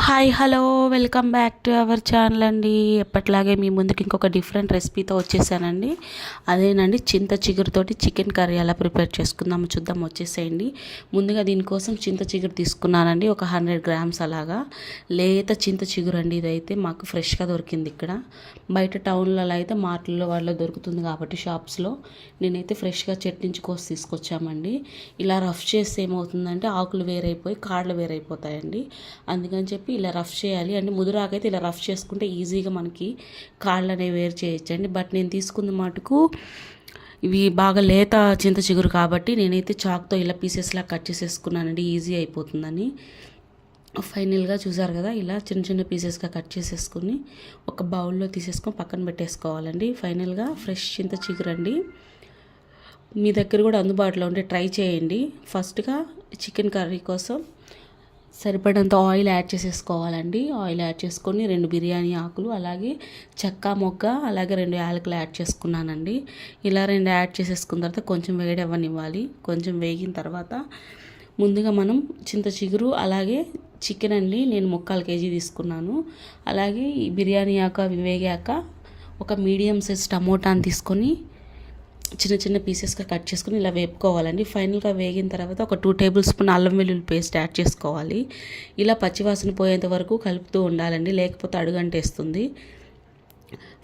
Hi hello welcome back to our channel అండి. ఎప్పట్లాగే మీ ముందుకి ఇంకొక డిఫరెంట్ రెసిపీతో వచ్చేసానండి. అదేనండి చింత చిగురుతోటి చికెన్ కర్రీ ఎలా ప్రిపేర్ చేసుకుందాము చూద్దాం. వచ్చేసేయండి. ముందుగా దీనికోసం చింత చిగురు తీసుకున్నానండి, ఒక 100 గ్రామ్స్ అలాగా. లేత చింత చిగురు అండి, ఇదైతే మాకు ఫ్రెష్గా దొరికింది. ఇక్కడ బయట టౌన్లలో అయితే మార్ట్లలో వాళ్ళలో దొరుకుతుంది కాబట్టి షాప్స్లో, నేనైతే ఫ్రెష్గా చెట్టు నుంచి కోసి తీసుకొచ్చామండి. ఇలా రఫ్ చేస్తే ఏమవుతుందంటే ఆకులు వేరైపోయి కాళ్ళు వేరైపోతాయండి. అందుకని చెప్పి ఇలా రఫ్ చేయాలి. అంటే ముదురాకైతే ఇలా రఫ్ చేసుకుంటే ఈజీగా మనకి కాళ్ళు అనేవి వేరు చేయొచ్చండి. బట్ నేను తీసుకున్న మటుకు ఇవి బాగా లేత చింత చిగురు కాబట్టి నేనైతే చాక్తో ఇలా పీసెస్లా కట్ చేసేసుకున్నానండి, ఈజీ అయిపోతుందని. ఫైనల్గా చూసారు కదా, ఇలా చిన్న చిన్న పీసెస్గా కట్ చేసేసుకుని ఒక బౌల్లో తీసేసుకొని పక్కన పెట్టేసుకోవాలండి. ఫైనల్గా ఫ్రెష్ చింత చిగురు అండి, మీ దగ్గర కూడా అందుబాటులో ఉంటే ట్రై చేయండి. ఫస్ట్గా చికెన్ కర్రీ కోసం సరిపడంత ఆయిల్ యాడ్ చేసేసుకోవాలండి. ఆయిల్ యాడ్ చేసుకొని 2 బిర్యానీ ఆకులు, అలాగే చెక్క మొగ్గ, అలాగే 2 యాలకులు యాడ్ చేసుకున్నానండి. ఇలా 2 యాడ్ చేసేసుకున్న తర్వాత కొంచెం వేడి అవ్వనివ్వాలి. కొంచెం వేగిన తర్వాత ముందుగా మనం చింత చిగురు అలాగే చికెన్ అండి, నేను 3/4 కేజీ తీసుకున్నాను. అలాగే ఈ బిర్యానీ ఆకు అవి వేగాక ఒక మీడియం సైజ్ టమోటాని తీసుకొని చిన్న చిన్న పీసెస్గా కట్ చేసుకుని ఇలా వేపుకోవాలండి. ఫైనల్గా వేగిన తర్వాత ఒక 2 టేబుల్ స్పూన్ అల్లం వెల్లుల్లి పేస్ట్ యాడ్ చేసుకోవాలి. ఇలా పచ్చివాసన పోయేంత వరకు కలుపుతూ ఉండాలండి, లేకపోతే అడుగంటేస్తుంది.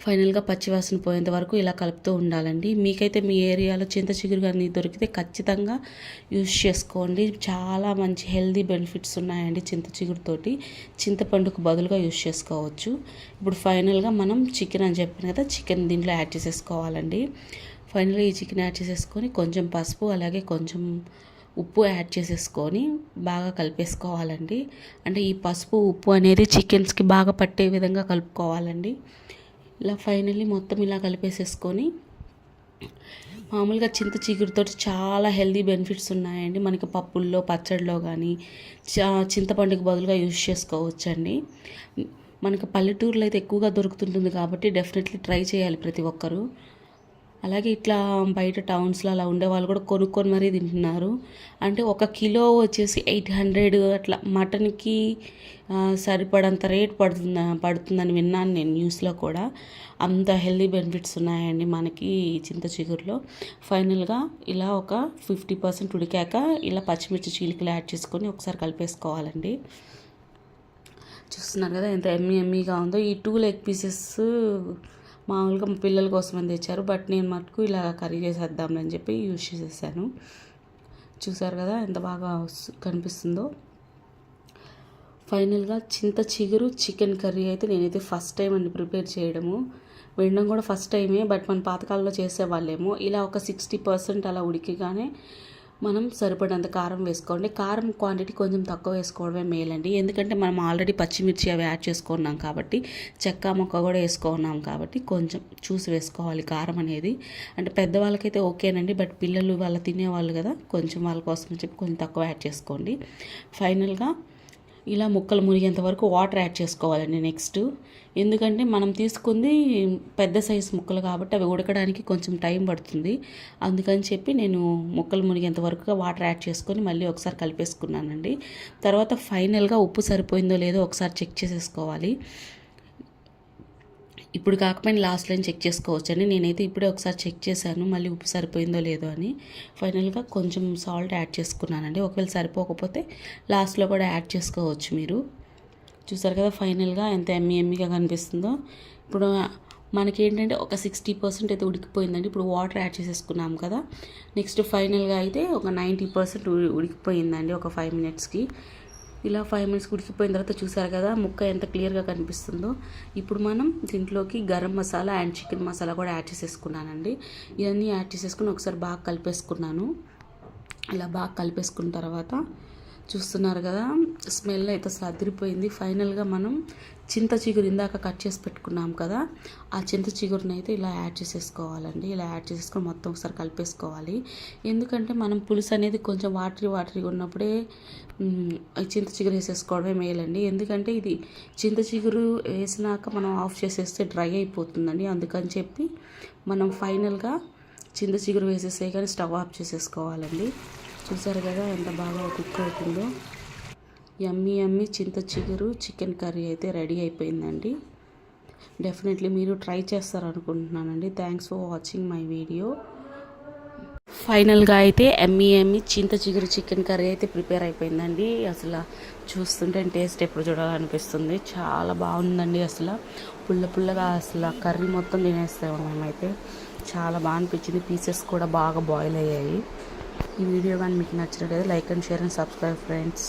ఫైనల్గా పచ్చివాసన పోయేంత వరకు ఇలా కలుపుతూ ఉండాలండి. మీకైతే మీ ఏరియాలో చింత చిగురు కానీ దొరికితే ఖచ్చితంగా యూజ్ చేసుకోండి. చాలా మంచి హెల్దీ బెనిఫిట్స్ ఉన్నాయండి చింత చిగురుతోటి. చింతపండుకు బదులుగా యూజ్ చేసుకోవచ్చు. ఇప్పుడు ఫైనల్గా మనం చికెన్ అని చెప్పాను కదా, చికెన్ దీంట్లో యాడ్ చేసేసుకోవాలండి. ఫైనల్గా ఈ చికెన్ యాడ్ చేసేసుకొని కొంచెం పసుపు అలాగే కొంచెం ఉప్పు యాడ్ చేసేసుకొని బాగా కలిపేసుకోవాలండి. అంటే ఈ పసుపు ఉప్పు అనేది చికెన్స్కి బాగా పట్టే విధంగా కలుపుకోవాలండి. ఇలా ఫైనల్లీ మొత్తం ఇలా కలిపేసేసుకొని, మామూలుగా చింత చిగురుతో చాలా హెల్దీ బెనిఫిట్స్ ఉన్నాయండి. మనకి పప్పుల్లో పచ్చడిలో కానీ చింతపండుకి బదులుగా యూజ్ చేసుకోవచ్చండి. మనకి పల్లెటూరులో అయితే ఎక్కువగా దొరుకుతుంటుంది కాబట్టి డెఫినెట్లీ ట్రై చేయాలి ప్రతి ఒక్కరూ. అలాగే ఇట్లా బయట టౌన్స్లో అలా ఉండే వాళ్ళు కూడా కొనుక్కొని మరీ తింటున్నారు. అంటే 1 కిలో వచ్చేసి 800 అట్లా, మటన్కి సరిపడంత రేట్ పడుతుందని విన్నాను నేను న్యూస్లో కూడా. అంత హెల్దీ బెనిఫిట్స్ ఉన్నాయండి మనకి చింత చిగురులో. ఫైనల్గా ఇలా ఒక 50% ఉడికాక ఇలా పచ్చిమిర్చి చీలికలు యాడ్ చేసుకొని ఒకసారి కలిపేసుకోవాలండి. చూస్తున్నారు కదా ఎంత ఎమ్మీగా ఉందో. ఈ 2 లెగ్ పీసెస్ మామూలుగా మా పిల్లల కోసం అని తెచ్చారు, బట్ నేను మటుకు ఇలా కర్రీ చేసేద్దామని చెప్పి యూజ్ చేసేసాను. చూసారు కదా ఎంత బాగా కనిపిస్తుందో. ఫైనల్గా చింత చిగురు చికెన్ కర్రీ అయితే నేనైతే ఫస్ట్ టైం అండి ప్రిపేర్ చేయడము. వినడం కూడా ఫస్ట్ టైమే, బట్ మన పాతకాలంలో చేసేవాళ్ళేమో. ఇలా ఒక 60% అలా ఉడికిగానే మనం సరిపడంత కారం వేసుకోండి. కారం క్వాంటిటీ కొంచెం తక్కువ వేసుకోవడమే మేలండి, ఎందుకంటే మనం ఆల్రెడీ పచ్చిమిర్చి అవి యాడ్ చేసుకున్నాం కాబట్టి, చెక్క మొక్క కూడా వేసుకున్నాం కాబట్టి కొంచెం చూసి వేసుకోవాలి కారం అనేది. అంటే పెద్దవాళ్ళకైతే ఓకేనండి, బట్ పిల్లలు వాళ్ళ తినేవాళ్ళు కదా, కొంచెం వాళ్ళ కోసం అని చెప్పి కొంచెం తక్కువ యాడ్ చేసుకోండి. ఫైనల్గా ఇలా ముక్కలు మునిగేంత వరకు వాటర్ యాడ్ చేసుకోవాలండి నెక్స్ట్. ఎందుకంటే మనం తీసుకుంది పెద్ద సైజు ముక్కలు కాబట్టి అవి ఉడకడానికి కొంచెం టైం పడుతుంది. అందుకని చెప్పి నేను ముక్కలు మునిగేంత వరకు వాటర్ యాడ్ చేసుకొని మళ్ళీ ఒకసారి కలిపేసుకున్నానండి. తర్వాత ఫైనల్గా ఉప్పు సరిపోయిందో లేదో ఒకసారి చెక్ చేసేసుకోవాలి. ఇప్పుడు కాకపోయినా లాస్ట్ లైన్ చెక్ చేసుకోవచ్చండి. నేనైతే ఇప్పుడే ఒకసారి చెక్ చేశాను మళ్ళీ ఉప్పు సరిపోయిందో లేదో అని. ఫైనల్గా కొంచెం సాల్ట్ యాడ్ చేసుకున్నానండి. ఒకవేళ సరిపోకపోతే లాస్ట్లో కూడా యాడ్ చేసుకోవచ్చు మీరు. చూసారు కదా ఫైనల్గా ఎంత ఎమ్మీగా కనిపిస్తుందో. ఇప్పుడు మనకి ఏంటంటే ఒక 60% అయితే ఉడికిపోయిందండి. ఇప్పుడు వాటర్ యాడ్ చేసేసుకున్నాం కదా, నెక్స్ట్ ఫైనల్గా అయితే ఒక 90% ఉడికిపోయిందండి ఒక 5 మినిట్స్కి. ఇలా 5 మినిట్స్ ఉడికిపోయిన తర్వాత చూసారు కదా ముక్క ఎంత క్లియర్గా కనిపిస్తుందో. ఇప్పుడు మనం దీంట్లోకి గరం మసాలా అండ్ చికెన్ మసాలా కూడా యాడ్ చేసేసుకున్నానండి. ఇవన్నీ యాడ్ చేసేసుకుని ఒకసారి బాగా కలిపేసుకున్నాను. ఇలా బాగా కలిపేసుకున్న తర్వాత చూస్తున్నారు కదా స్మెల్ అయితే అసలు అదిరిపోయింది. ఫైనల్గా మనం చింత చిగురు ఇందాక కట్ చేసి పెట్టుకున్నాం కదా, ఆ చింత చిగురుని అయితే ఇలా యాడ్ చేసేసుకోవాలండి. ఇలా యాడ్ చేసేసుకొని మొత్తం ఒకసారి కలిపేసుకోవాలి. ఎందుకంటే మనం పులుసు అనేది కొంచెం వాటరీగా ఉన్నప్పుడే చింత చిగురు వేసేసుకోవడమే మేలండి. ఎందుకంటే ఇది చింత చిగురు వేసినాక మనం ఆఫ్ చేసేస్తే డ్రై అయిపోతుందండి. అందుకని చెప్పి మనం ఫైనల్గా చింత చిగురు వేసేసే కానీ స్టవ్ ఆఫ్ చేసేసుకోవాలండి. చూసారు కదా ఎంత బాగా కుక్ అవుతుందో. యమ్మీ యమ్మీ చింత చిగురు చికెన్ కర్రీ అయితే రెడీ అయిపోయిందండి. డెఫినెట్లీ మీరు ట్రై చేస్తారనుకుంటున్నానండి. Thanks for watching my video. ఫైనల్గా అయితే ఎమ్మి చింత చిగురు చికెన్ కర్రీ అయితే ప్రిపేర్ అయిపోయిందండి. అసలు చూస్తుంటే టేస్ట్ ఎప్పుడు చూడాలనిపిస్తుంది. చాలా బాగుందండి. అసలు పుల్లగా అసలు కర్రీ మొత్తం తినేస్తాము మేమైతే. చాలా బాగా అనిపించింది. పీసెస్ కూడా బాగా బాయిల్ అయ్యాయి. ఈ వీడియో కానీ మీకు నచ్చినట్లయితే like and share and subscribe friends.